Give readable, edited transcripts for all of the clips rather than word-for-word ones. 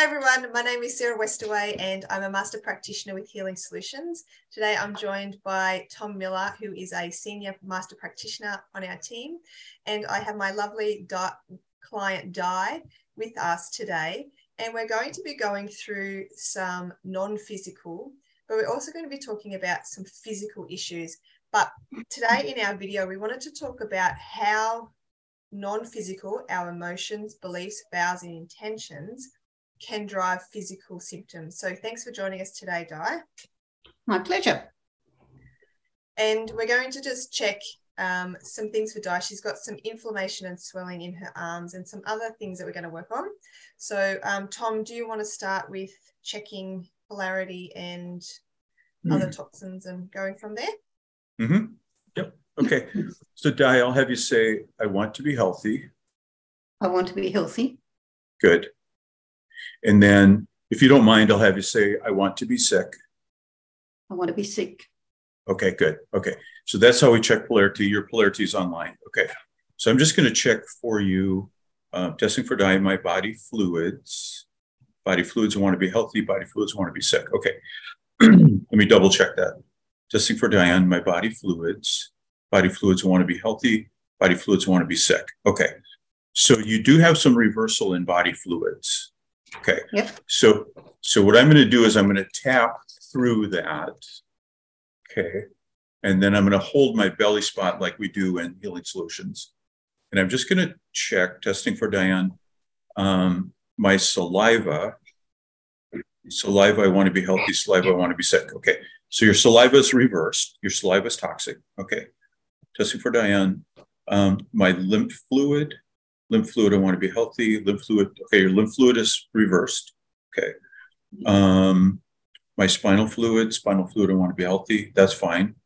Hi everyone, my name is Sarah Westerway and I'm a Master Practitioner with Healing Solutions. Today I'm joined by Tom Miller, who is a Senior Master Practitioner on our team. And I have my lovely client Di with us today. And we're going to be going through some non-physical, but we're also going to be talking about some physical issues. But today in our video, we wanted to talk about how non-physical, our emotions, beliefs, vows, and intentions can drive physical symptoms. So thanks for joining us today, Di. My pleasure. And we're going to just check some things for Di. She's got some inflammation and swelling in her arms and some other things that we're going to work on. So Tom, do you want to start with checking polarity and other toxins and going from there? Mm-hmm. Yep. Okay. So Di, I'll have you say, I want to be healthy. I want to be healthy. Good. And then, if you don't mind, I'll have you say, I want to be sick. I want to be sick. Okay, good. Okay. So that's how we check polarity. Your polarity is online. Okay. So I'm just going to check for you, testing for Di, my body fluids. Body fluids, I want to be healthy. Body fluids, I want to be sick. Okay. Let me double check that. Testing for Diane, my body fluids. Body fluids, I want to be healthy. Body fluids, I want to be sick. Okay. So you do have some reversal in body fluids. Okay. Yep. So what I'm going to do is I'm going to tap through that. Okay. And then I'm going to hold my belly spot like we do in Healing Solutions. And I'm just going to check, testing for Diane, my saliva. Saliva, I want to be healthy. Saliva, I want to be sick. Okay. So your saliva is reversed. Your saliva is toxic. Okay. Testing for Diane. My lymph fluid, I want to be healthy. Lymph fluid, okay, your lymph fluid is reversed. Okay. My spinal fluid, I want to be healthy. That's fine.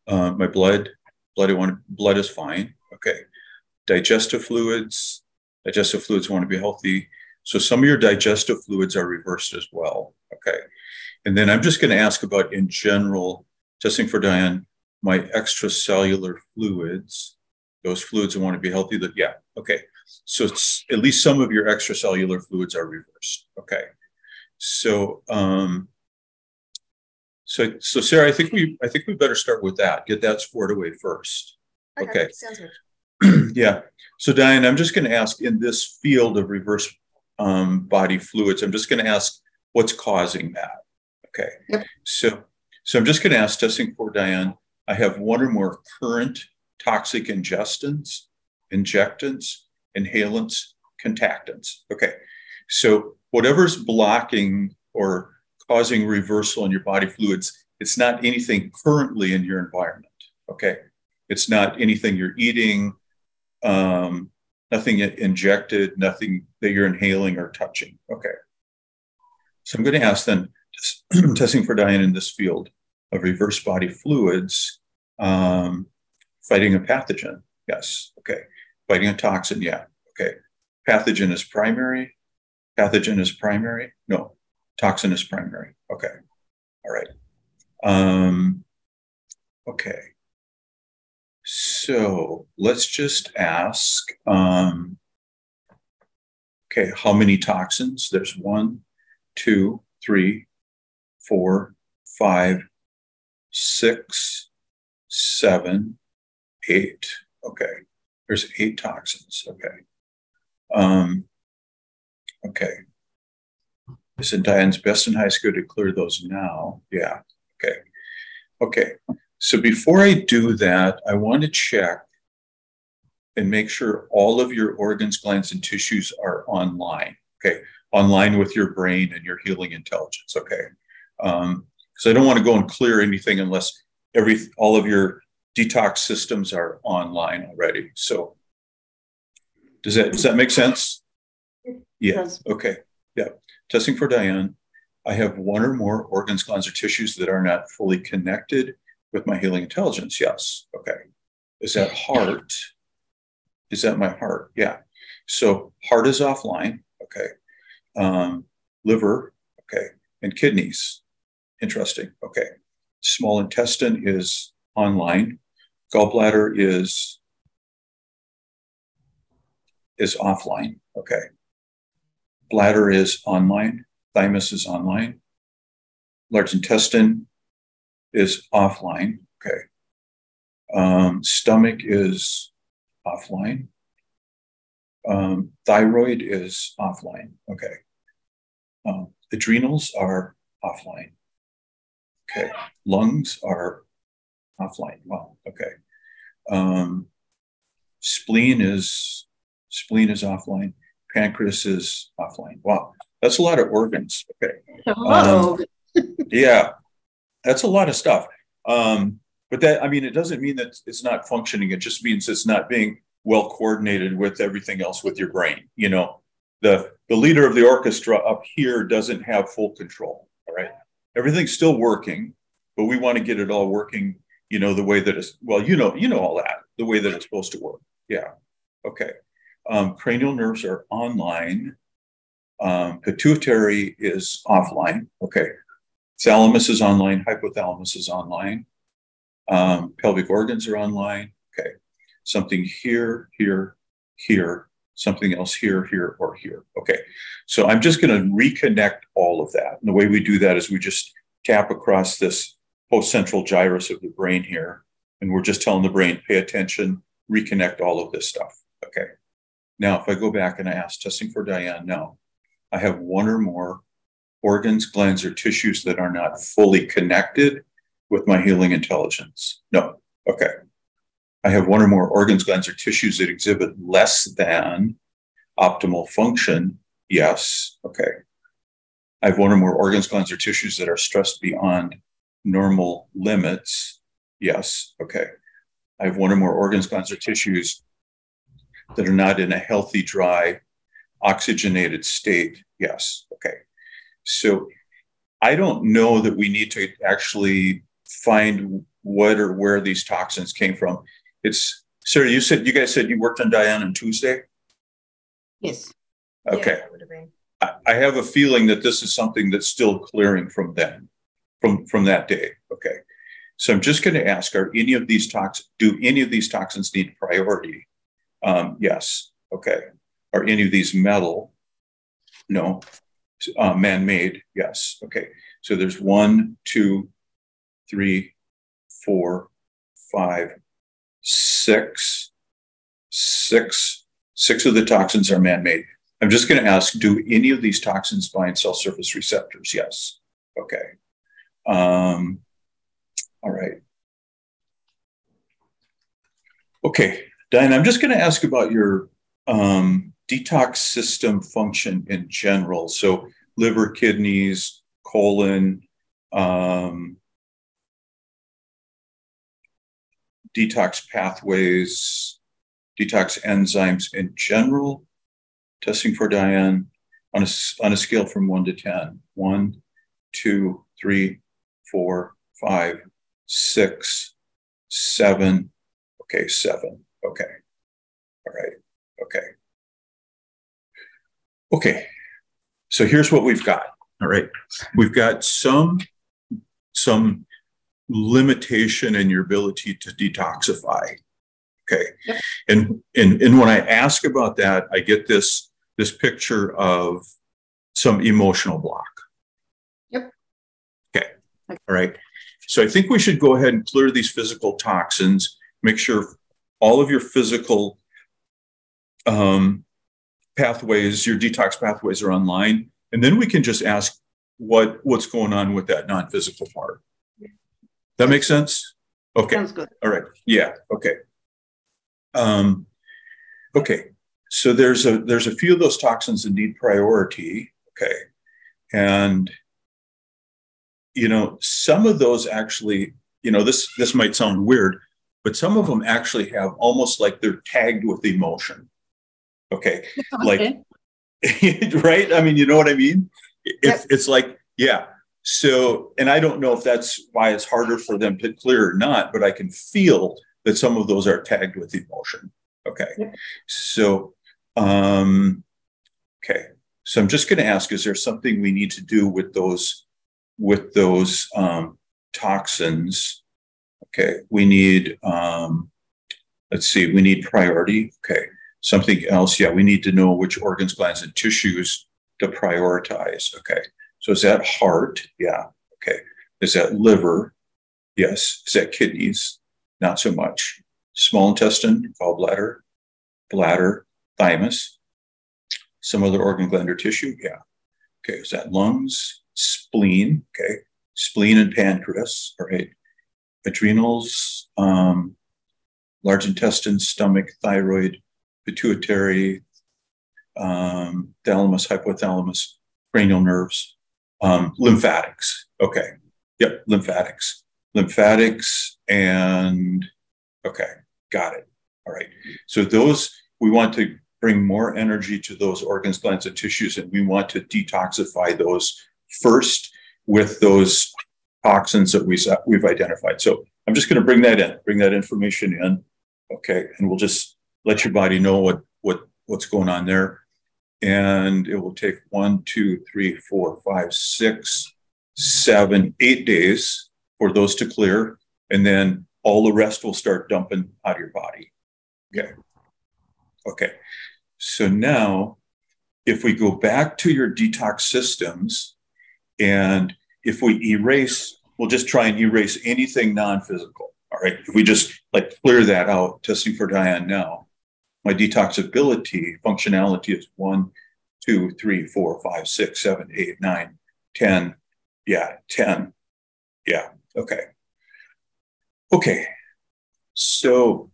My blood is fine. Okay. Digestive fluids, I want to be healthy. So some of your digestive fluids are reversed as well. Okay. And then I'm just going to ask about, in general, testing for Diane, my extracellular fluids. Those fluids I want to be healthy. Yeah. Okay. So it's, at least some of your extracellular fluids are reversed. Okay. So, so Sarah, I think we better start with that. Get that squared away first. Okay. Sounds good. Yeah. So Diane, I'm just going to ask, in this field of reverse body fluids, I'm just going to ask what's causing that. Okay. Yep. So I'm just going to ask, testing for Diane, I have one or more current toxic injectants, inhalants, contactants. Okay. So whatever's blocking or causing reversal in your body fluids, it's not anything currently in your environment. Okay. It's not anything you're eating, nothing injected, nothing that you're inhaling or touching. Okay. So I'm going to ask then, testing for Diane, in this field of reverse body fluids, fighting a pathogen. Yes. Okay. Fighting a toxin. Yeah. Okay. Pathogen is primary. No. Toxin is primary. Okay. All right. Okay. So let's just ask, okay, how many toxins? There's 1, 2, 3, 4, 5, 6, 7, 8. Okay. There's 8 toxins. Okay. Okay. It's in Diane's best and highest good to clear those now. Yeah. Okay. Okay. So before I do that, I want to check and make sure all of your organs, glands, and tissues are online. Okay. Online with your brain and your healing intelligence. Okay. Because I don't want to go and clear anything unless all of your detox systems are online already. So does that make sense? Yeah. Okay. Yeah. Testing for Diane. I have one or more organs, glands, or tissues that are not fully connected with my healing intelligence. Yes. Okay. Is that heart? Is that my heart? Yeah. So heart is offline. Okay. Liver. Okay. And kidneys. Interesting. Okay. Small intestine is online. Gallbladder is offline. Okay. Bladder is online. Thymus is online. Large intestine is offline. Okay. Stomach is offline. Thyroid is offline. Okay. Adrenals are offline. Okay. Lungs are offline. Wow. Okay. Spleen is offline. Pancreas is offline. Wow. That's a lot of organs. Okay. Yeah, that's a lot of stuff. But that, I mean, it doesn't mean that it's not functioning. It just means it's not being well coordinated with everything else with your brain. You know, the leader of the orchestra up here doesn't have full control. All right. Everything's still working, but we want to get it all working, you know, the way that it's, well, you know all that, the way that it's supposed to work. Yeah. Okay. Cranial nerves are online. Pituitary is offline. Okay. Thalamus is online. Hypothalamus is online. Pelvic organs are online. Okay. Something here, here, here, something else here, here, or here. Okay. So I'm just going to reconnect all of that. And the way we do that is we just tap across this post-central gyrus of the brain here. And we're just telling the brain, pay attention, reconnect all of this stuff. Okay. Now, if I go back and I ask, testing for Diane, no. I have one or more organs, glands, or tissues that are not fully connected with my healing intelligence. No. Okay. I have one or more organs, glands, or tissues that exhibit less than optimal function. Yes. Okay. I have one or more organs, glands, or tissues that are stressed beyond normal limits. Yes. Okay. I have one or more organs, glands, or tissues that are not in a healthy, dry, oxygenated state. Yes. Okay. So I don't know that we need to actually find what or where these toxins came from. It's, Sarah, you guys said you worked on Diane on Tuesday? Yes. Okay. Yeah, that would have been. I have a feeling that this is something that's still clearing from then, from that day. Okay. So I'm just going to ask, do any of these toxins need priority? Yes. Okay. Are any of these metal? No. Man-made? Yes. Okay. So there's 1, 2, 3, 4, 5, 6. Six of the toxins are man-made. I'm just going to ask, do any of these toxins bind cell surface receptors? Yes. Okay. All right. Okay, Diane, I'm just going to ask about your detox system function in general. So liver, kidneys, colon, detox pathways, detox enzymes in general. Testing for Diane on a scale from 1 to 10. 1, 2, 3, 4, 5, 6, 7. Okay, 7. Okay. All right. Okay. Okay. So here's what we've got. All right. We've got some limitation in your ability to detoxify. Okay. Yep. And when I ask about that, I get this picture of some emotional block. Yep. Okay. All right. So I think we should go ahead and clear these physical toxins, make sure all of your physical pathways, your detox pathways are online. And then we can just ask what's going on with that non-physical part. That makes sense? Okay. Sounds good. All right. Yeah. Okay. Okay. So there's a few of those toxins that need priority. Okay. And, some of those actually, this might sound weird, but some of them actually have almost like they're tagged with emotion. Okay. Like, right? I mean, you know what I mean? It's like, yeah. So, and I don't know if that's why it's harder for them to clear or not, but I can feel that some of those are tagged with emotion. Okay. Yep. So, okay. So I'm just going to ask, is there something we need to do with those toxins? Okay. We need, let's see, we need priority. Okay. Something else. Yeah. We need to know which organs, glands, and tissues to prioritize. Okay. So is that heart? Yeah. Okay. Is that liver? Yes. Is that kidneys? Not so much. Small intestine, gallbladder, bladder, thymus, some other organ, gland, or tissue? Yeah. Okay. Is that lungs? Spleen? Okay. Spleen and pancreas. All right. Adrenals, large intestine, stomach, thyroid, pituitary, thalamus, hypothalamus, cranial nerves, lymphatics. Okay. Yep. Lymphatics. Lymphatics and okay. Got it. All right. So those, we want to bring more energy to those organs, glands, and tissues, and we want to detoxify those first with those toxins that we've identified. So I'm just going to bring that information in. Okay. And we'll just let your body know what's going on there. And it will take 1, 2, 3, 4, 5, 6, 7, 8 days for those to clear. And then all the rest will start dumping out of your body. Okay. Okay. So now if we go back to your detox systems and if we erase, we'll just try and erase anything non-physical. All right. If we just like clear that out, testing for Diane now, my detoxability functionality is 1, 2, 3, 4, 5, 6, 7, 8, 9, 10. Yeah. 10. Yeah. Okay. Okay. So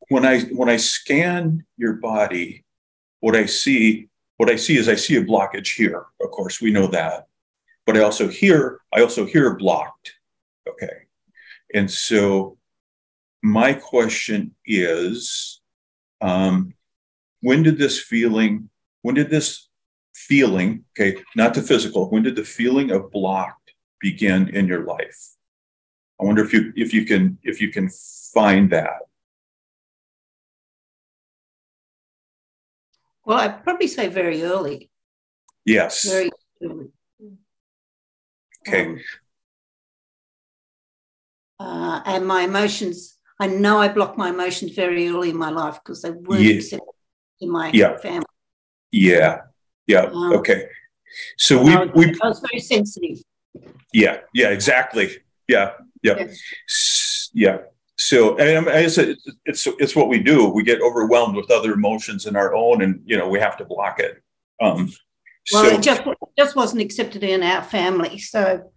when I scan your body, what I see is I see a blockage here. Of course, we know that. But I also hear blocked. Okay. And so my question is, when did this feeling, okay, not the physical, when did the feeling of blocked begin in your life? I wonder if you can find that. Well, I'd probably say very early. Yes. Very early. Okay. And my emotions, I know I blocked my emotions very early in my life because they weren't accepted in my family. Yeah. Yeah. Okay. So I was very sensitive. Yeah. Yeah. Exactly. Yeah. Yeah. Yeah. So, and I said, it's what we do. We get overwhelmed with other emotions in our own, and we have to block it. Well, it just wasn't accepted in our family. So.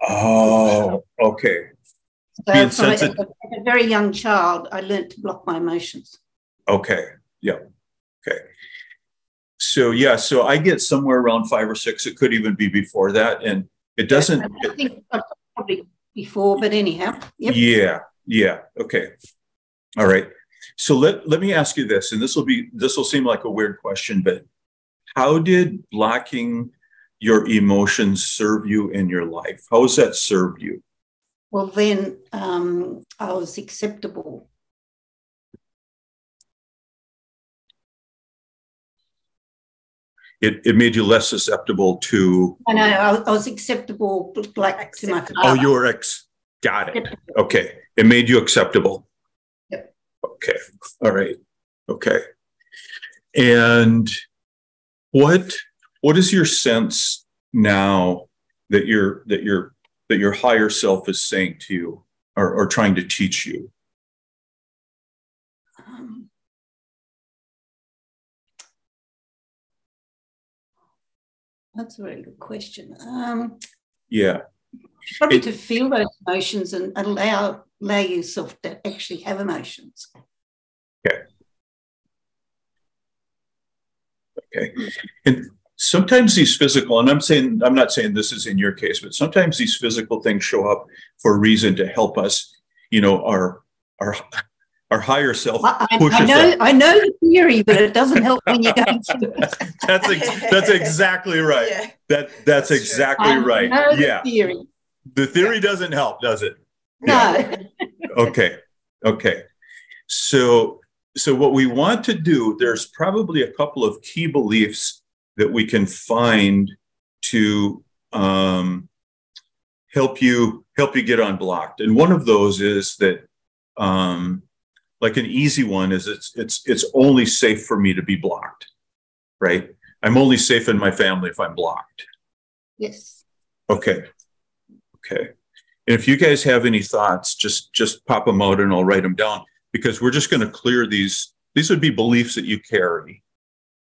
Oh, okay. So from a very young child, I learned to block my emotions. Okay. Yeah. Okay. So yeah. So I get somewhere around 5 or 6. It could even be before that, and it doesn't. I think probably before, but anyhow. Yep. Yeah. Yeah. Okay. All right. So let me ask you this, and this will seem like a weird question, but how did blocking your emotions serve you in your life? How has that served you? Well, then I was acceptable. It made you less susceptible to. I know I was acceptable, like to my father. Oh, you were got it. Okay, it made you acceptable. Yep. Okay. All right. Okay. And what is your sense now that your higher self is saying to you or trying to teach you? That's a very good question. Yeah. Probably to feel those emotions and allow yourself to actually have emotions. Okay. Okay. And sometimes these physical, and I'm not saying this is in your case, but sometimes these physical things show up for a reason to help us, our higher self pushes us. I know the theory, but it doesn't help when you're going through it. That's exactly right. Yeah. That's exactly right. The theory. The theory doesn't help, does it? No. Yeah. Okay. So what we want to do, there's probably a couple of key beliefs that we can find to help you get unblocked. And one of those is that like an easy one is it's only safe for me to be blocked, right? I'm only safe in my family if I'm blocked. Yes. Okay. Okay. And if you guys have any thoughts, just pop them out and I'll write them down, because we're just going to clear these. These would be beliefs that you carry.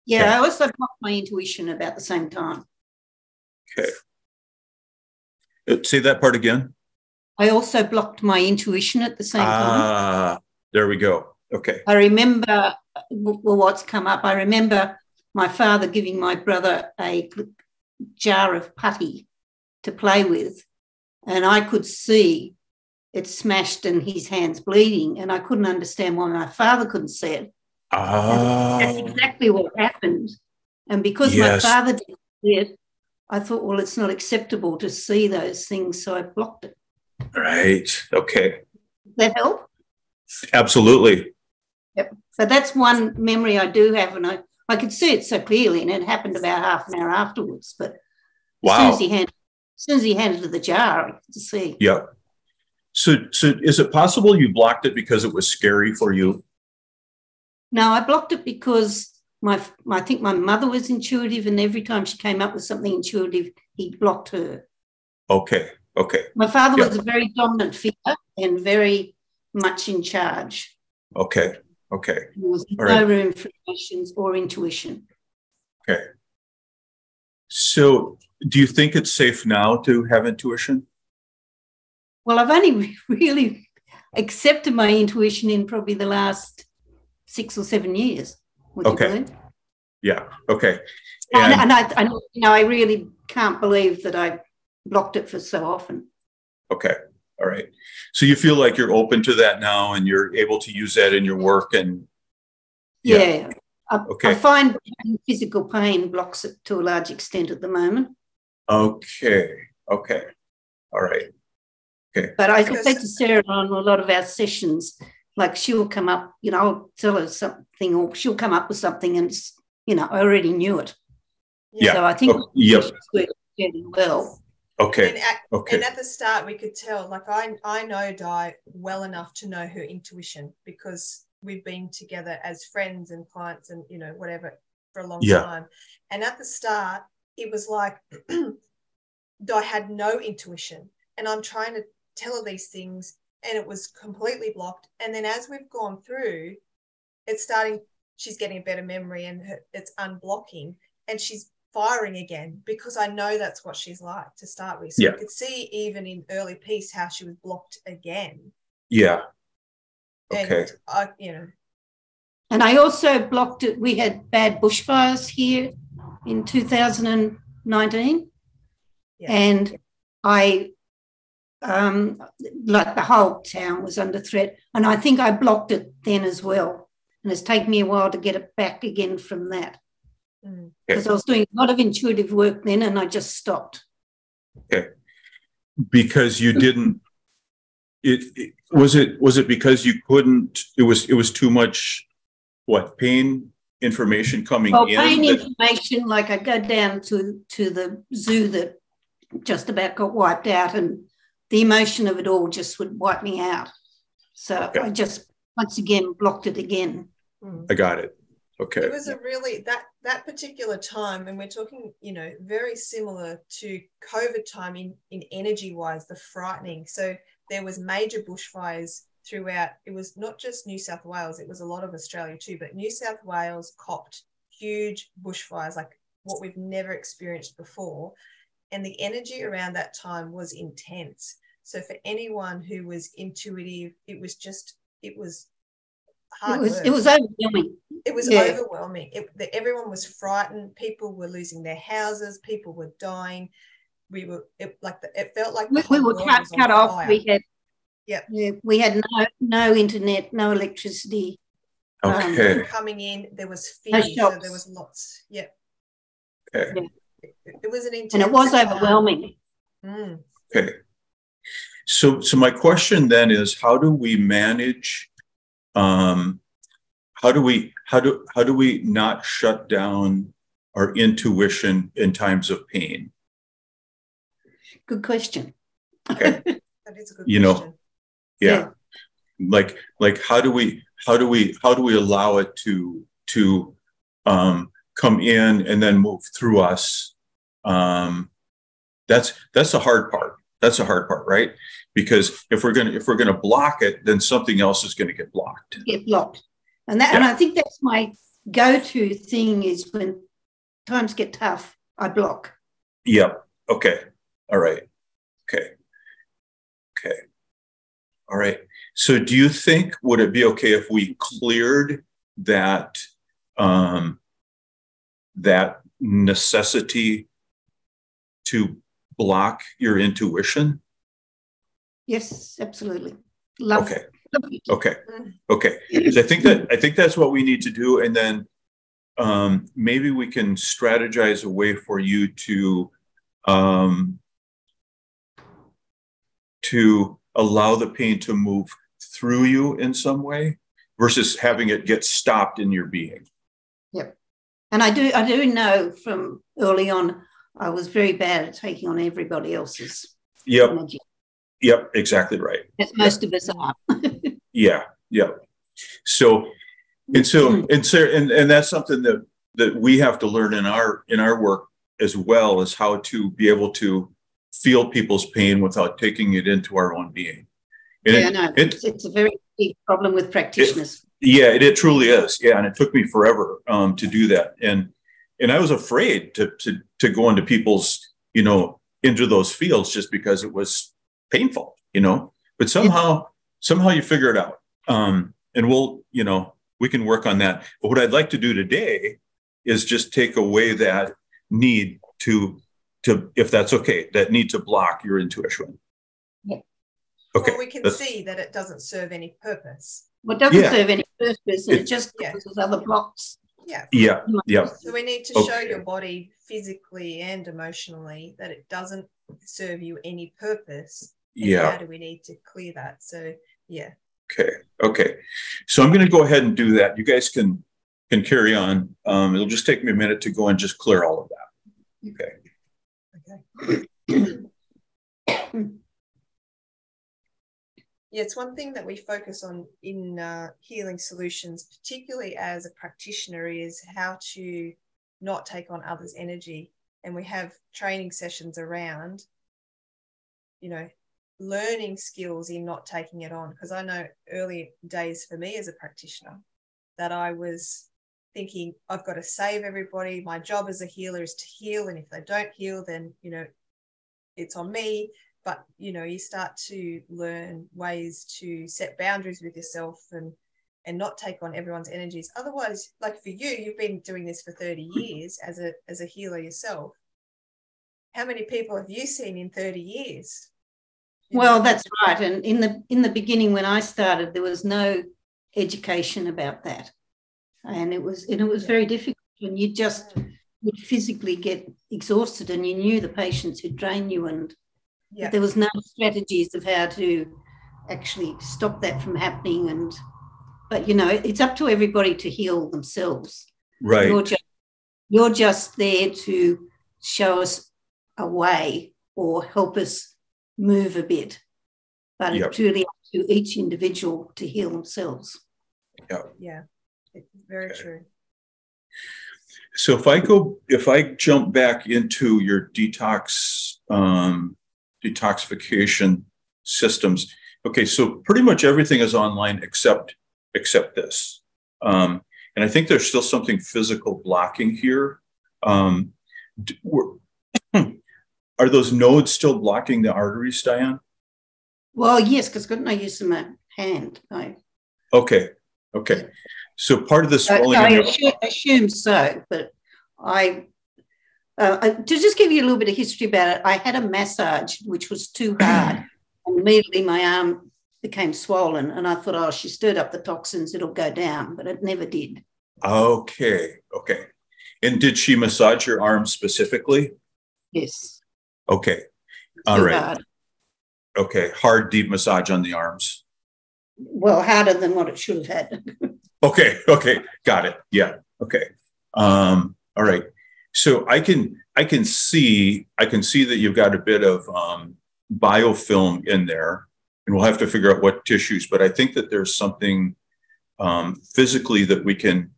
Yeah, okay. I also blocked my intuition about the same time. Okay. Say that part again. I also blocked my intuition at the same time. There we go. Okay. I remember, well, what's come up, I remember my father giving my brother a jar of putty to play with, and I could see it smashed and his hands bleeding, and I couldn't understand why my father couldn't see it. That's exactly what happened. And because my father didn't see it, I thought, well, it's not acceptable to see those things, so I blocked it. Right. Okay. Does that help? Absolutely. Yep. But that's one memory I do have, and I could see it so clearly, and it happened about half an hour afterwards. But wow. As soon as he handed the jar, I could see. Yep. So is it possible you blocked it because it was scary for you? No, I blocked it because I think my mother was intuitive, and every time she came up with something intuitive, he blocked her. Okay. Okay. My father was a very dominant figure and very much in charge. Okay. Okay. There was no room for emotions or intuition. Okay. So do you think it's safe now to have intuition? Well, I've only really accepted my intuition in probably the last 6 or 7 years. Would you believe? Yeah. Okay. And I really can't believe that I blocked it for so often. Okay. All right. So you feel like you're open to that now and you're able to use that in your work and I find physical pain blocks it to a large extent at the moment. Okay. Okay. All right. Okay. But I said to Sarah on a lot of our sessions, like she'll come up, I'll tell her something, or she'll come up with something and, I already knew it. Yeah. So I think it's worked fairly well. Okay. And at the start, we could tell, like, I know Di well enough to know her intuition because we've been together as friends and clients and, whatever for a long time. And at the start, it was like Di had no intuition. And I'm trying to tell her these things and it was completely blocked. And then as we've gone through, she's getting a better memory and it's unblocking and she's firing again because I know that's what she's like to start with. So you could see even in early piece how she was blocked again. Yeah. Okay. And And I also blocked it. We had bad bushfires here in 2019. Yeah. And I, like the whole town was under threat. And I think I blocked it then as well. And it's taken me a while to get it back again from that. Because I was doing a lot of intuitive work then and I just stopped. Okay. Because you didn't, was it because you couldn't, it was too much, pain information coming in? Pain information, like I go down to the zoo that just about got wiped out and the emotion of it all just would wipe me out. So I just, once again, blocked it again. I got it. Okay. It was a really, that particular time, and we're talking, very similar to COVID time in energy-wise, the frightening. So there was major bushfires throughout. It was not just New South Wales, it was a lot of Australia too, but New South Wales copped huge bushfires, like what we've never experienced before. And the energy around that time was intense. So for anyone who was intuitive, it was hard work. It was overwhelming. It was overwhelming. Everyone was frightened. People were losing their houses. People were dying. It felt like we were cut off. We had no internet, no electricity. Okay. Coming in, there was fear. So there was lots. Yeah. Okay. Yeah. It was an intense and it was overwhelming. Okay. So my question then is, how do we manage? How do we not shut down our intuition in times of pain? Good question. Okay. That is a good question. Yeah. Like how do we allow it to come in and then move through us. That's the hard part. That's the hard part, right? Because if we're gonna block it, then something else is gonna get blocked. Get blocked. And I think that's my go-to thing is when times get tough, I block. Yep. Okay. All right. Okay. Okay. All right. So do you think, would it be okay if we cleared that, that necessity to block your intuition? Yes, absolutely. Love okay. Love okay. Okay. So I think that's what we need to do. And then maybe we can strategize a way for you to allow the pain to move through you in some way versus having it get stopped in your being. Yep. And I do know from early on, I was very bad at taking on everybody else's energy. Yep, exactly right. As most of us are. Yeah. So that's something that we have to learn in our work as well, is how to be able to feel people's pain without taking it into our own being. And it's a very big problem with practitioners. It truly is. Yeah, and it took me forever to do that, and I was afraid to go into people's, into those fields just because it was painful, But somehow you figure it out, and we can work on that. But what I'd like to do today is just take away that need to, if that's okay, that need to block your intuition. Yeah. Okay. Well, we can see that it doesn't serve any purpose. Well, it doesn't serve any purpose, and it just causes other blocks. Yeah. So we need to show your body physically and emotionally that it doesn't serve you any purpose. And how do we need to clear that? So, Okay. So I'm going to go ahead and do that. You guys can carry on. It'll just take me a minute to go and just clear all of that. Okay. Yeah, it's one thing that we focus on in healing solutions, particularly as a practitioner, is how to not take on others' energy. And we have training sessions around, learning skills in not taking it on. Because I know early days for me as a practitioner that I was thinking, I've got to save everybody. My job as a healer is to heal. And if they don't heal, then, it's on me. But, you start to learn ways to set boundaries with yourself and not take on everyone's energies. Otherwise, like for you, you've been doing this for 30 years as a healer yourself. How many people have you seen in 30 years? Well, that's right. And in the beginning, when I started, there was no education about that. And it was very difficult. And you'd physically get exhausted, and you knew the patients who'd drain you, and there was no strategies of how to actually stop that from happening. But it's up to everybody to heal themselves. Right. You're just there to show us a way or help us move a bit. But it's really up to each individual to heal themselves. Yeah. It's very true. So if I jump back into your detoxification systems, okay, so pretty much everything is online except this. And I think there's still something physical blocking here. Are those nodes still blocking the arteries, Diane? Well, yes, because I've got no use of my hand. No. Okay. So part of the swelling. I assume so, but to just give you a little bit of history about it, I had a massage which was too hard, and immediately my arm became swollen, and I thought, she stirred up the toxins, it'll go down, but it never did. Okay. And did she massage your arm specifically? Yes. Okay. All right. Hard. Okay. Hard, deep massage on the arms. Well, harder than what it should have had. Okay. Got it. Yeah. Okay. All right. So I can see that you've got a bit of biofilm in there, and we'll have to figure out what tissues, but I think that there's something physically that we can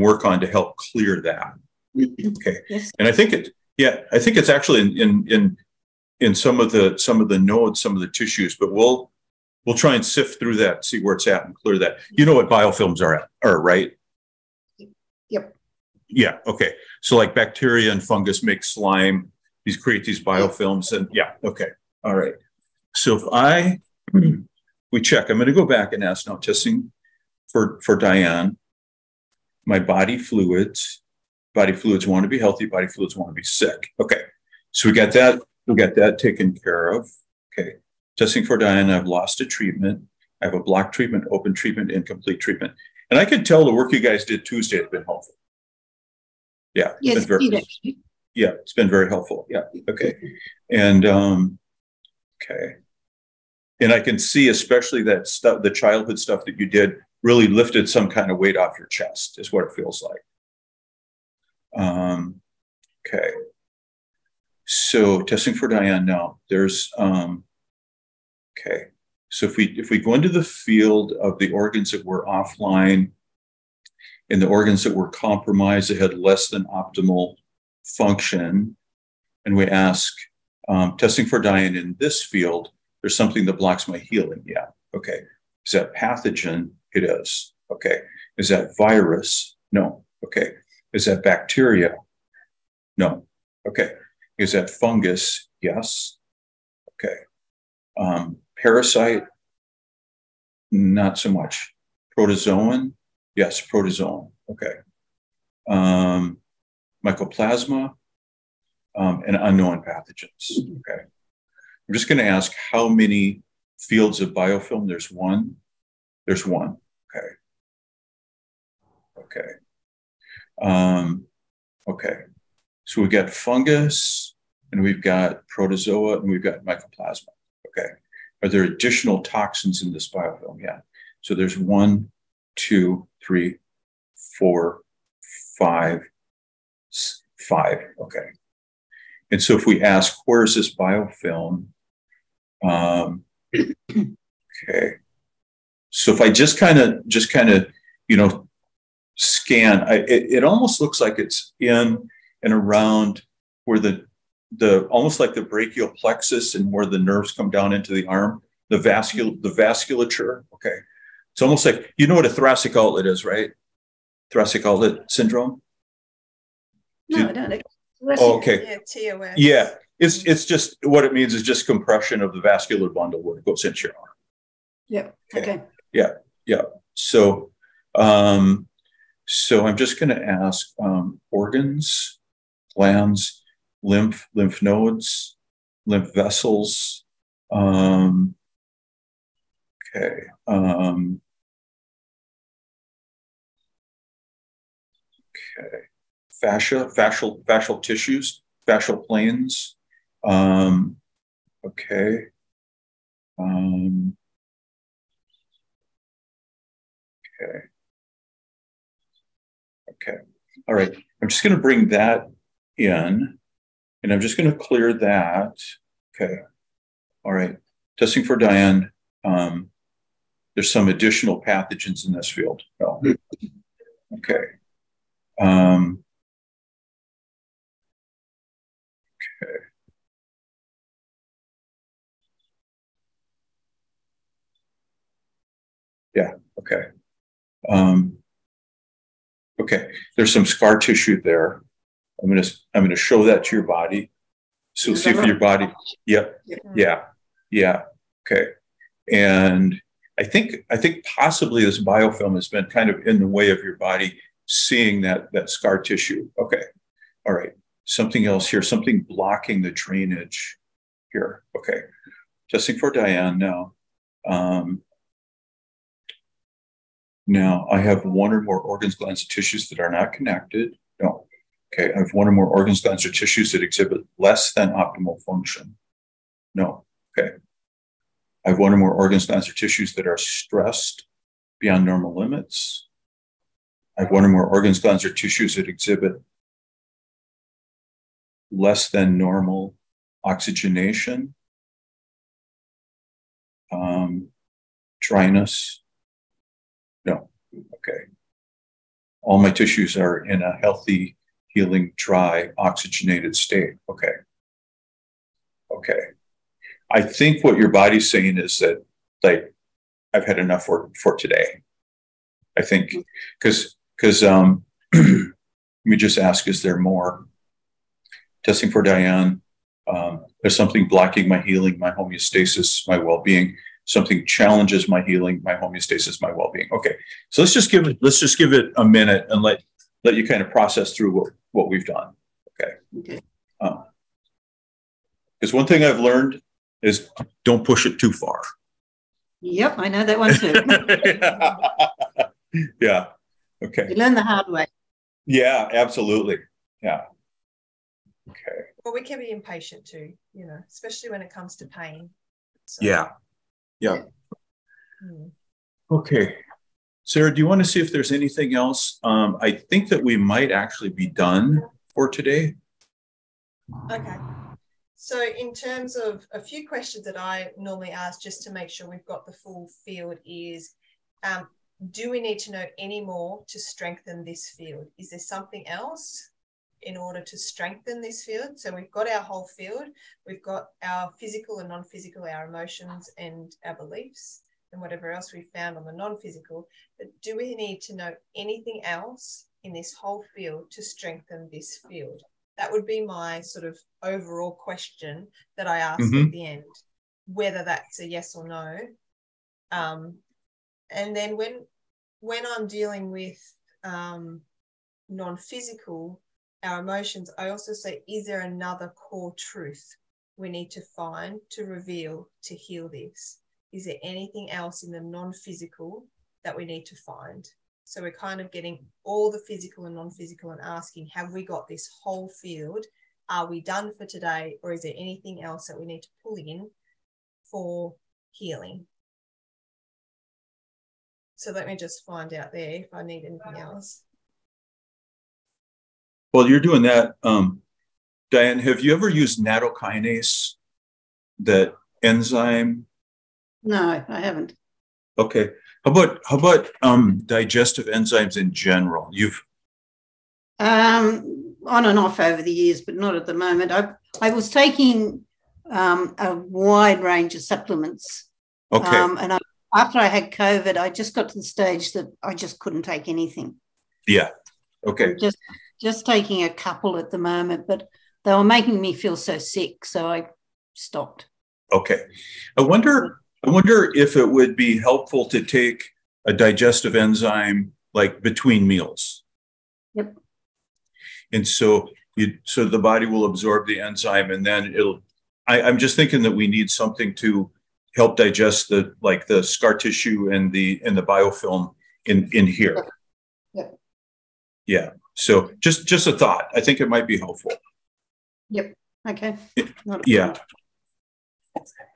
work on to help clear that. Okay. Yes. And I think it's actually in some of the nodes, some of the tissues, but we'll try and sift through that, see where it's at, and clear that. You know what biofilms are, right? Yep. Yeah. Okay. So like bacteria and fungus make slime. These create these biofilms, and yeah. Okay. All right. So if we check, I'm going to go back and ask now, testing for Diane. My body fluids want to be healthy. Body fluids want to be sick. Okay. So we got that. We got that taken care of. Okay. Testing for Diane. I've lost a treatment. I have a block treatment, open treatment, incomplete treatment. And I can tell the work you guys did Tuesday has been helpful. Yeah. Yes, it's been very helpful. Yeah. Okay. And okay. And I can see especially that stuff, the childhood stuff that you did really lifted some kind of weight off your chest, is what it feels like. Okay. So testing for Diane now. There's okay. So if we go into the field of the organs that were offline and the organs that were compromised, that had less than optimal function, and we ask, testing for Diane in this field, there's something that blocks my healing. Yeah. Okay. Is that pathogen? It is. Okay. Is that virus? No. Okay. Is that bacteria? No. Okay. Is that fungus? Yes. Okay. Parasite? Not so much. Protozoan? Yes, protozoan. Okay. Mycoplasma and unknown pathogens. Okay. I'm just going to ask how many fields of biofilm. There's one. There's one. Okay. Okay. Okay. So we've got fungus, and we've got protozoa, and we've got mycoplasma. Okay. Are there additional toxins in this biofilm? Yeah. So there's 1, 2, 3, 4, 5. Okay. And so if we ask, where is this biofilm? Okay. So if I just kind of, scan, it almost looks like it's in and around where the almost like the brachial plexus and where the nerves come down into the arm, the vasculature. Okay. It's almost like, you know what a thoracic outlet is, right? Thoracic outlet syndrome? No, I don't. Oh, okay. Yeah, TOS. Yeah. It's just, what it means is just compression of the vascular bundle where it goes into your arm. Yeah. Okay. Yeah. Yeah. So I'm just going to ask organs, glands, lymph nodes, lymph vessels. Okay. Okay. Fascial tissues, fascial planes. Okay. Okay. Okay. All right. I'm just going to bring that in, and I'm just going to clear that. Okay. All right. Testing for Diane. There's some additional pathogens in this field. Oh. Okay. Okay. Yeah. Okay. Okay. There's some scar tissue there. I'm gonna show that to your body. So see if your body. Yep. Yeah. Yeah. Okay. And I think possibly this biofilm has been kind of in the way of your body seeing that scar tissue. Okay. All right. Something else here. Something blocking the drainage here. Okay. Testing for Diane now. Now I have one or more organs, glands, or tissues that are not connected. No. Okay. I have one or more organs, glands, or tissues that exhibit less than optimal function. No. Okay. I have one or more organs, glands, or tissues that are stressed beyond normal limits. I have one or more organs, glands, or tissues that exhibit less than normal oxygenation, dryness. No. Okay. All my tissues are in a healthy healing, dry, oxygenated state. Okay. Okay. I think what your body's saying is that, like, I've had enough for today. I think, because let me just ask, is there more? Testing for Diane. There's something blocking my healing, my homeostasis, my well-being. Something challenges my healing, my homeostasis, my well-being. Okay, so let's just give it a minute and let you kind of process through what we've done. Okay. Okay. Because one thing I've learned is don't push it too far. Yep, I know that one too. Yeah. Okay. You learn the hard way. Yeah, absolutely. Yeah. Okay. Well, we can be impatient too, especially when it comes to pain. So. Yeah. Yeah. Okay. Sarah, do you want to see if there's anything else? I think that we might actually be done for today. Okay. So in terms of a few questions that I normally ask just to make sure we've got the full field is, do we need to know any more to strengthen this field? Is there something else in order to strengthen this field? So we've got our whole field, we've got our physical and non-physical, our emotions and our beliefs and whatever else we found on the non-physical, but do we need to know anything else in this whole field to strengthen this field? That would be my sort of overall question that I ask at the end, whether that's a yes or no. And then when I'm dealing with non-physical, our emotions, I also say, is there another core truth we need to find to reveal to heal this? Is there anything else in the non-physical that we need to find? So we're kind of getting all the physical and non-physical and asking, have we got this whole field? Are we done for today? Or is there anything else that we need to pull in for healing? So let me just find out there if I need anything else. Well, you're doing that. Diane, have you ever used nattokinase, that enzyme? No, I haven't. Okay. How about digestive enzymes in general? You've on and off over the years, but not at the moment. I was taking a wide range of supplements. Okay. And after I had COVID, I just got to the stage that I just couldn't take anything. Yeah. Okay. I'm just taking a couple at the moment, but they were making me feel so sick, so I stopped. Okay. I wonder if it would be helpful to take a digestive enzyme like between meals. Yep. And so the body will absorb the enzyme, and then I'm just thinking that we need something to help digest the scar tissue and the biofilm in here. Yeah. Yeah. So just a thought. I think it might be helpful. Yep. Okay. Yeah.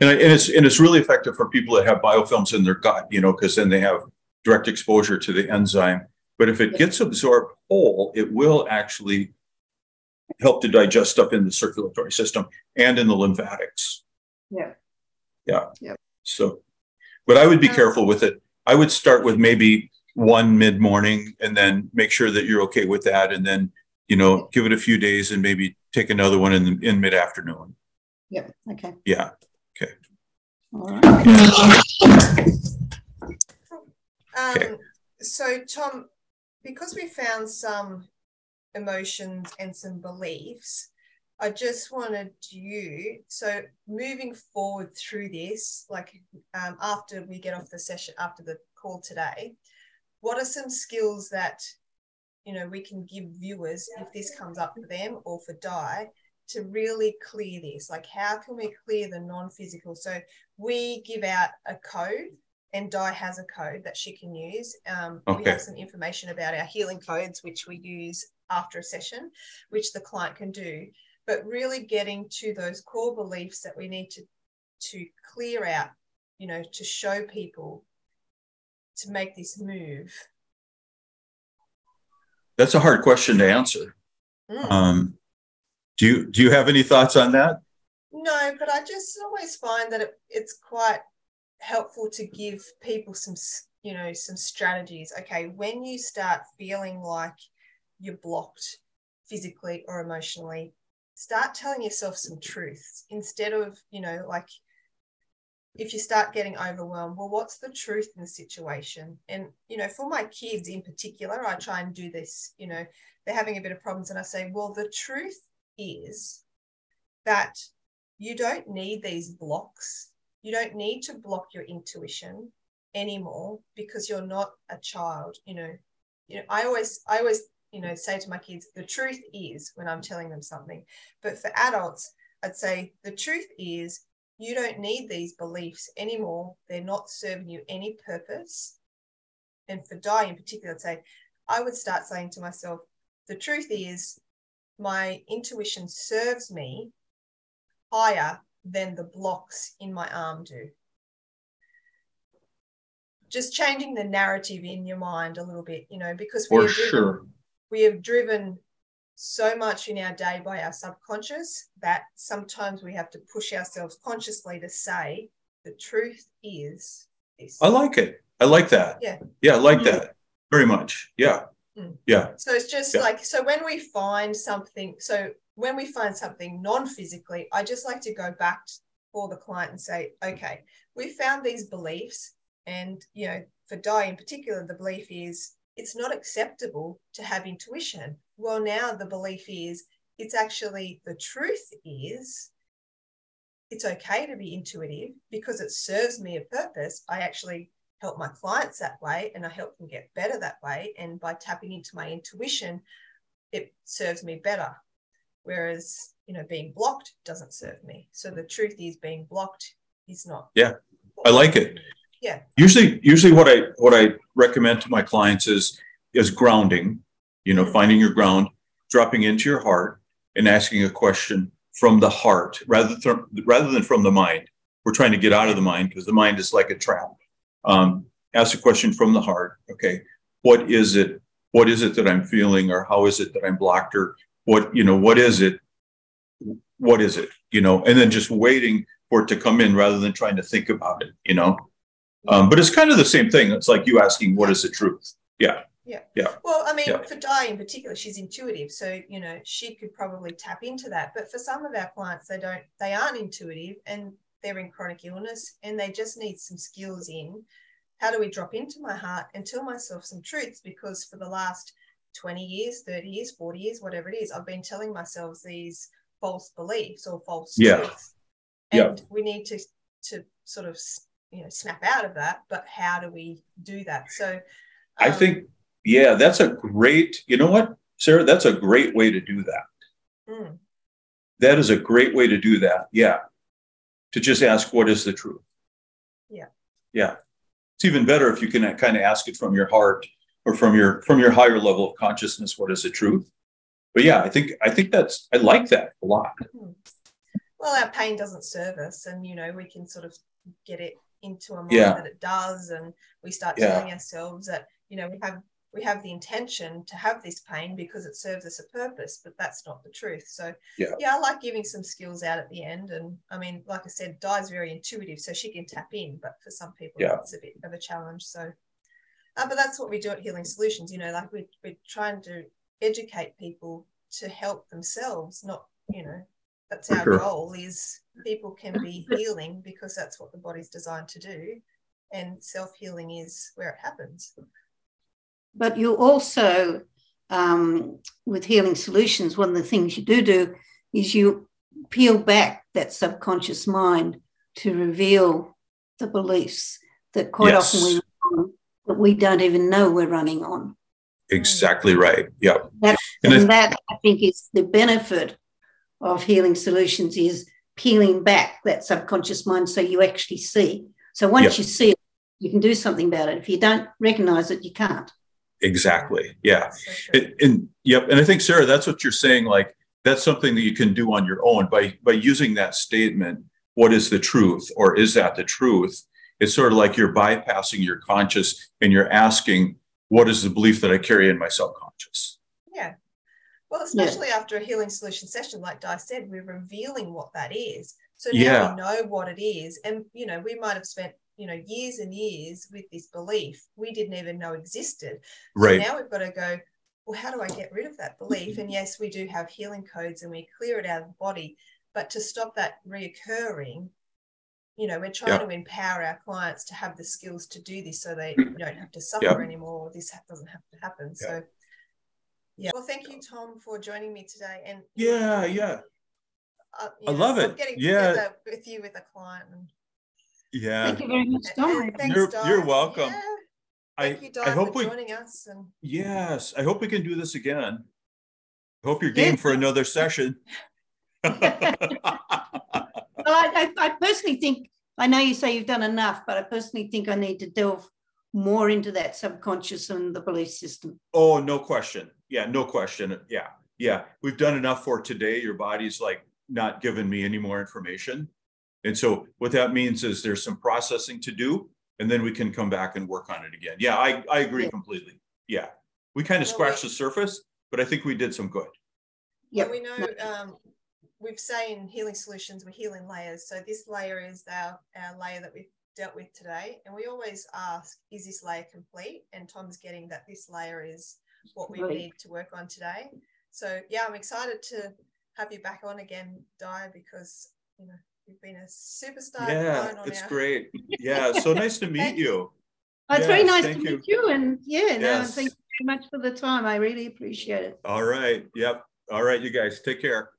And it's really effective for people that have biofilms in their gut, because then they have direct exposure to the enzyme. But if it gets absorbed whole, it will actually help to digest stuff in the circulatory system and in the lymphatics. Yeah. Yeah. Yep. So, but I would be careful with it. I would start with maybe one mid-morning and then make sure that you're okay with that. And then, give it a few days and maybe take another one in mid-afternoon. Yep. Okay. Yeah. Okay. All right. Okay. So Tom, because we found some emotions and some beliefs, I just wanted so moving forward through this, after we get off the session, after the call today, what are some skills that, we can give viewers if this comes up for them or for Di to really clear this? Like, how can we clear the non-physical? So we give out a code, and Di has a code that she can use. We have some information about our healing codes, which we use after a session, which the client can do. But really getting to those core beliefs that we need to clear out, to show people to make this move. That's a hard question to answer. Do you have any thoughts on that? No, but I just always find that it's quite helpful to give people some strategies. Okay, when you start feeling like you're blocked physically or emotionally, start telling yourself some truths instead of, like if you start getting overwhelmed, well, what's the truth in the situation? And, for my kids in particular, I try and do this, they're having a bit of problems and I say, well, the truth is that you don't need these blocks. You don't need to block your intuition anymore because you're not a child. I always say to my kids, the truth is, when I'm telling them something. But for adults, I'd say the truth is you don't need these beliefs anymore. They're not serving you any purpose. And for Di in particular, I would start saying to myself, the truth is my intuition serves me higher than the blocks in my arm do. Just changing the narrative in your mind a little bit, because we have driven so much in our day by our subconscious that sometimes we have to push ourselves consciously to say the truth is this. I like it. I like that. Yeah, I like that very much. Yeah. Yeah. So it's just so when we find something, non-physically, I just like to go back for the client and say, okay, we found these beliefs, and for Di in particular, the belief is it's not acceptable to have intuition. Well, now the belief is it's actually, the truth is it's okay to be intuitive because it serves me a purpose. I actually help my clients that way and I help them get better that way. And by tapping into my intuition, it serves me better. Whereas, being blocked doesn't serve me. So the truth is being blocked is not. Yeah, I like it. Yeah. Usually what I recommend to my clients is grounding, finding your ground, dropping into your heart and asking a question from the heart rather than from the mind. We're trying to get out of the mind because the mind is like a trap. Ask a question from the heart. Okay, what is it? What is it that I'm feeling, or how is it that I'm blocked, or what is it? What is it? And then just waiting for it to come in rather than trying to think about it. But it's kind of the same thing. It's like you asking, what is the truth? Yeah. Well, I mean, for Di in particular, she's intuitive. So, she could probably tap into that. But for some of our clients, they aren't intuitive and they're in chronic illness and they just need some skills in how do we drop into my heart and tell myself some truths, because for the last 20 years, 30 years, 40 years, whatever it is, I've been telling myself these false beliefs or false truths. And we need to sort of, snap out of that. But how do we do that? So I think, that's a great, Sarah, that's a great way to do that. That is a great way to do that. Yeah. To just ask, what is the truth? Yeah. It's even better if you can kind of ask it from your heart or from your higher level of consciousness. What is the truth? But I think I like that a lot. Well, our pain doesn't serve us, and we can sort of get it into a mind that it does, and we start telling ourselves that we have the intention to have this pain because it serves us a purpose, but that's not the truth. So I like giving some skills out at the end. And I mean, like I said, Di's very intuitive, so she can tap in, but for some people it's a bit of a challenge. So but that's what we do at Healing Solutions. Like we're trying to educate people to help themselves, not that's our goal, is people can be healing because that's what the body's designed to do, and self-healing is where it happens. But you also, with Healing Solutions, one of the things you do is you peel back that subconscious mind to reveal the beliefs that quite often we don't even know we're running on. Exactly right. Yeah. That I think is the benefit of Healing Solutions, is peeling back that subconscious mind so you actually see. So once you see it, you can do something about it. If you don't recognize it, you can't. Exactly. Yeah. And I think, Sarah, that's what you're saying. Like, that's something that you can do on your own by using that statement, what is the truth, or is that the truth? It's sort of like you're bypassing your conscious and you're asking, what is the belief that I carry in my subconscious? Yeah. Well, especially after a Healing Solution session, like Di said, we're revealing what that is. So now we know what it is. And, we might have spent, years and years with this belief we didn't even know existed. So now we've got to go, well, how do I get rid of that belief? And yes, we do have healing codes and we clear it out of the body, but to stop that reoccurring, you know, we're trying to empower our clients to have the skills to do this so they don't have to suffer anymore. Or this doesn't have to happen. So, yeah. Well, thank you, Tom, for joining me today. And I love it. Getting together with you with a client. And, thank you very much, Tom. And thanks, you're welcome. Yeah. Thank you, Di, for joining us. And yes, I hope we can do this again. I hope you're game for another session. Well, I personally think, I know you say you've done enough, but I personally think I need to delve more into that subconscious and the belief system. Oh, no question. Yeah, no question. Yeah. We've done enough for today. Your body's like not giving me any more information. And so what that means is there's some processing to do, and then we can come back and work on it again. Yeah, I agree completely. Yeah. We kind of scratched the surface, but I think we did some good. Yeah, we know we've say in Healing Solutions, we're healing layers. So this layer is our layer that we've dealt with today. And we always ask, is this layer complete? And Tom's getting that this layer is what we need to work on today. So yeah, I'm excited to have you back on again, Di, because, you know, you've been a superstar. Yeah, it's great. Yeah, so nice to meet you. It's very nice to meet you. And thank you very much for the time. I really appreciate it. All right. Yep. All right, you guys, take care.